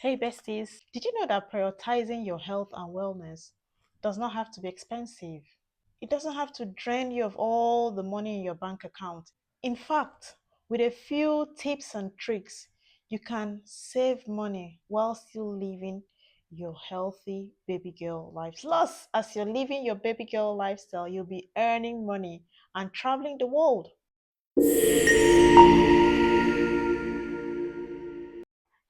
Hey besties, did you know that prioritizing your health and wellness does not have to be expensive? It doesn't have to drain you of all the money in your bank account. In fact, with a few tips and tricks, you can save money while still living your healthy baby girl lifestyle. Plus, as you're living your baby girl lifestyle, you'll be earning money and traveling the world.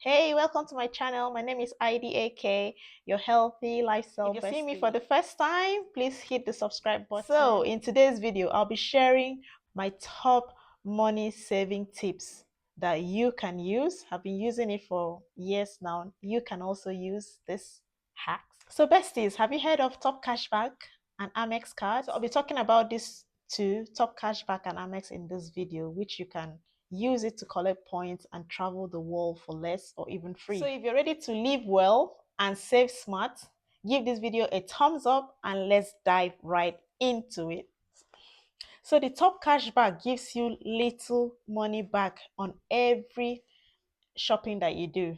Hey, welcome to my channel. My name is IDAK, your healthy lifestyle bestie. If you're seeing me for the first time, please hit the subscribe button. So, in today's video, I'll be sharing my top money saving tips that you can use. I've been using it for years now. You can also use this hacks. So, besties, have you heard of TopCashback and Amex cards? So I'll be talking about these two, TopCashback and Amex, in this video, which you can use it to collect points and travel the world for less or even free. So if you're ready to live well and save smart, give this video a thumbs up and let's dive right into it. So the top cashback gives you little money back on every shopping that you do.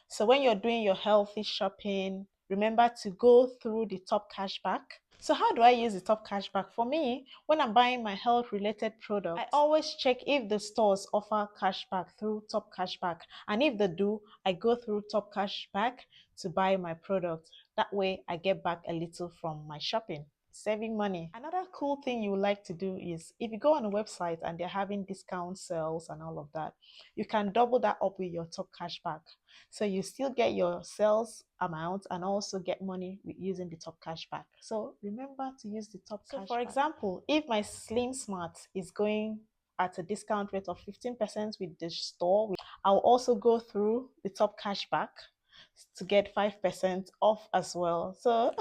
So when you're doing your healthy shopping, remember to go through the top cashback. So how do I use the top cashback? For me, when I'm buying my health related products, I always check if the stores offer cashback through top cashback. And if they do, I go through top cashback to buy my product. That way I get back a little from my shopping, saving money. Another cool thing you would like to do is if you go on a website and they're having discount sales and all of that, you can double that up with your top cashback. So you still get your sales amount and also get money with using the top cashback. So remember to use the top cashback. For example, if my Slim Smart is going at a discount rate of 15% with the store, I'll also go through the top cashback to get 5% off as well. So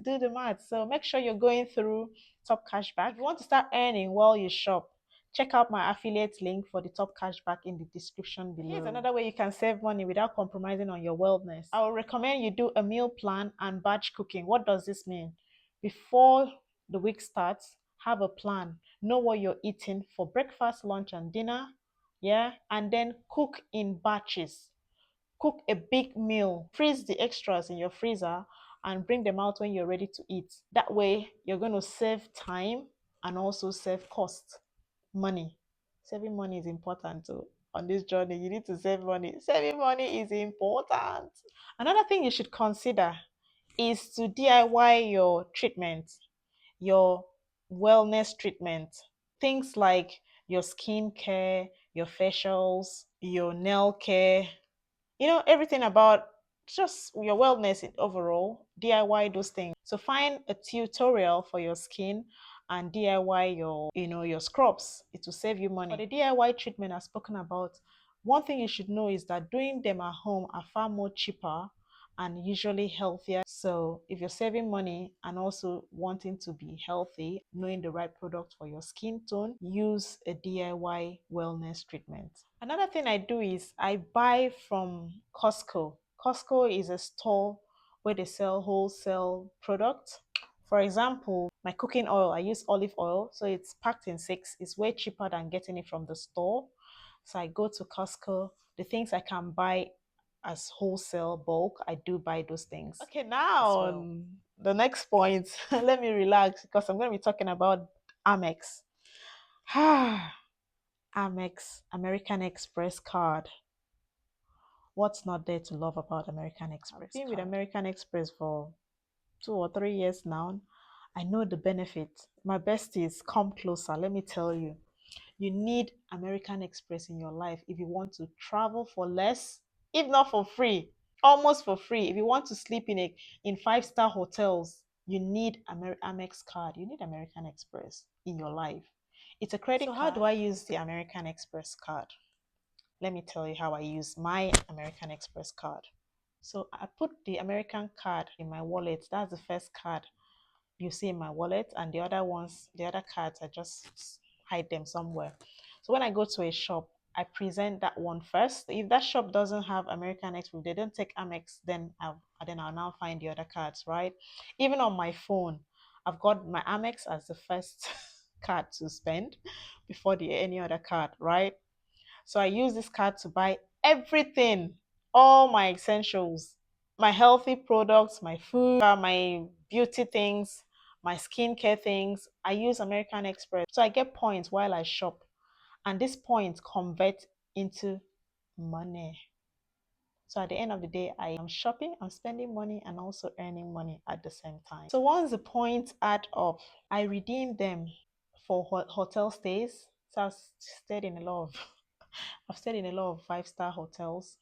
do the math. So make sure you're going through top cashback. If you want to start earning while you shop, check out my affiliate link for the top cashback in the description below. Here's another way you can save money without compromising on your wellness. I would recommend you do a meal plan and batch cooking. What does this mean? Before the week starts, have a plan. Know what you're eating for breakfast, lunch, and dinner. Yeah, and then cook in batches. Cook a big meal, freeze the extras in your freezer, and bring them out when you're ready to eat. That way, you're going to save time and also save cost. Money. Saving money is important too. On this journey, you need to save money. Saving money is important. Another thing you should consider is to DIY your treatment, your wellness treatment. Things like your skin care, your facials, your nail care, everything about just your wellness overall. DIY those things. So find a tutorial for your skin and DIY your scrubs. It will save you money. For the DIY treatment I've spoken about, one thing you should know is that doing them at home are far more cheaper and usually healthier. So if you're saving money and also wanting to be healthy, knowing the right product for your skin tone, use a DIY wellness treatment. Another thing I do is I buy from Costco. Costco is a store where they sell wholesale products. For example, my cooking oil, I use olive oil, so it's packed in 6. It's way cheaper than getting it from the store. So I go to Costco. The things I can buy as wholesale bulk, I do buy those things. Okay, now the next point, let me relax because I'm going to be talking about Amex. Amex, American Express card. What's not there to love about American Express? I've been with American Express for 2 or 3 years now. I know the benefit. My besties, come closer. Let me tell you. You need American Express in your life if you want to travel for less, if not for free, almost for free. If you want to sleep in 5-star hotels, you need Amex card. You need American Express in your life. It's a credit card. So how do I use the American Express card? Let me tell you how I use my American Express card. So I put the American card in my wallet. That's the first card you see in my wallet, and the other cards, I just hide them somewhere. So when I go to a shop, I present that one first. If that shop doesn't have American Express, they don't take Amex, then I'll now find the other cards, right? Even on my phone, I've got my Amex as the first card to spend before any other card, right? So I use this card to buy everything all my essentials, my healthy products, my food, my beauty things, my skincare things. I use American Express. So I get points while I shop. And these points convert into money. So at the end of the day, I am shopping, I'm spending money, and also earning money at the same time. So once the points add up, I redeem them for hotel stays. So stayed in a lot of, I've stayed in a lot of five-star hotels.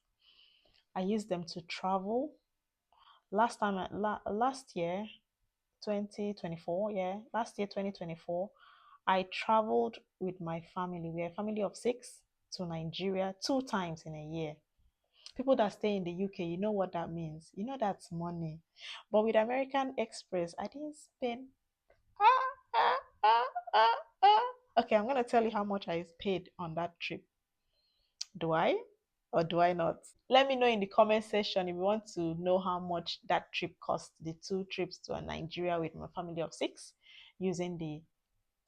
I use them to travel. Last year, 2024, yeah, last year, 2024, I traveled with my family. We're a family of six to Nigeria 2 times in a year. People that stay in the UK, you know what that means. You know that's money. But with American Express, I didn't spend. Ah, ah, ah, ah, ah. Okay, I'm gonna tell you how much I paid on that trip. Do I or do I not? Let me know in the comment section if you want to know how much that trip cost. The 2 trips to Nigeria with my family of six using the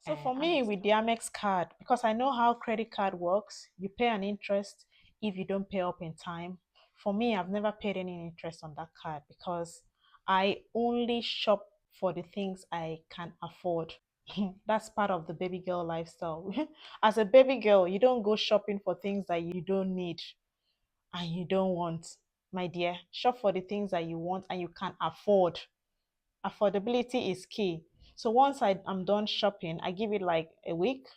so for me, Amex with the Amex card, because I know how credit card works, you pay an interest if you don't pay up in time. For me, I've never paid any interest on that card because I only shop for the things I can afford. That's part of the baby girl lifestyle. As a baby girl, you don't go shopping for things that you don't need and you don't want. My dear, shop for the things that you want and you can afford. Affordability is key. So once I'm done shopping, I give it like a week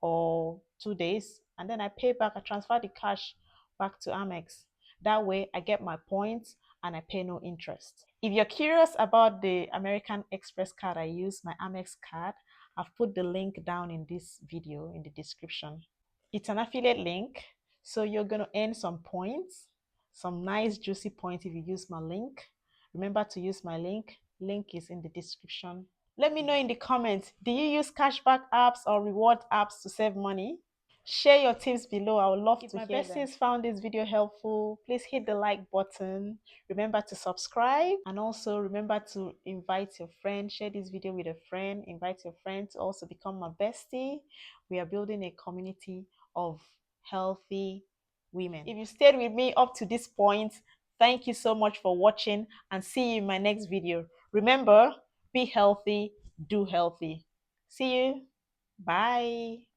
or 2 days, and then I pay back. I transfer the cash back to Amex. That way, I get my points and I pay no interest. If you're curious about the American Express card I use, my Amex card, I've put the link down in this video in the description. It's an affiliate link, so you're going to earn some points, some nice juicy points if you use my link. Remember to use my link. Link is in the description. Let me know in the comments, do you use cashback apps or reward apps to save money? Share your tips below. I would love to hear them. If my besties found this video helpful, please hit the like button. Remember to subscribe and also remember to invite your friend. Share this video with a friend. Invite your friend to also become my bestie. We are building a community of healthy women. If you stayed with me up to this point, thank you so much for watching and see you in my next video. Remember, be healthy, do healthy. See you. Bye.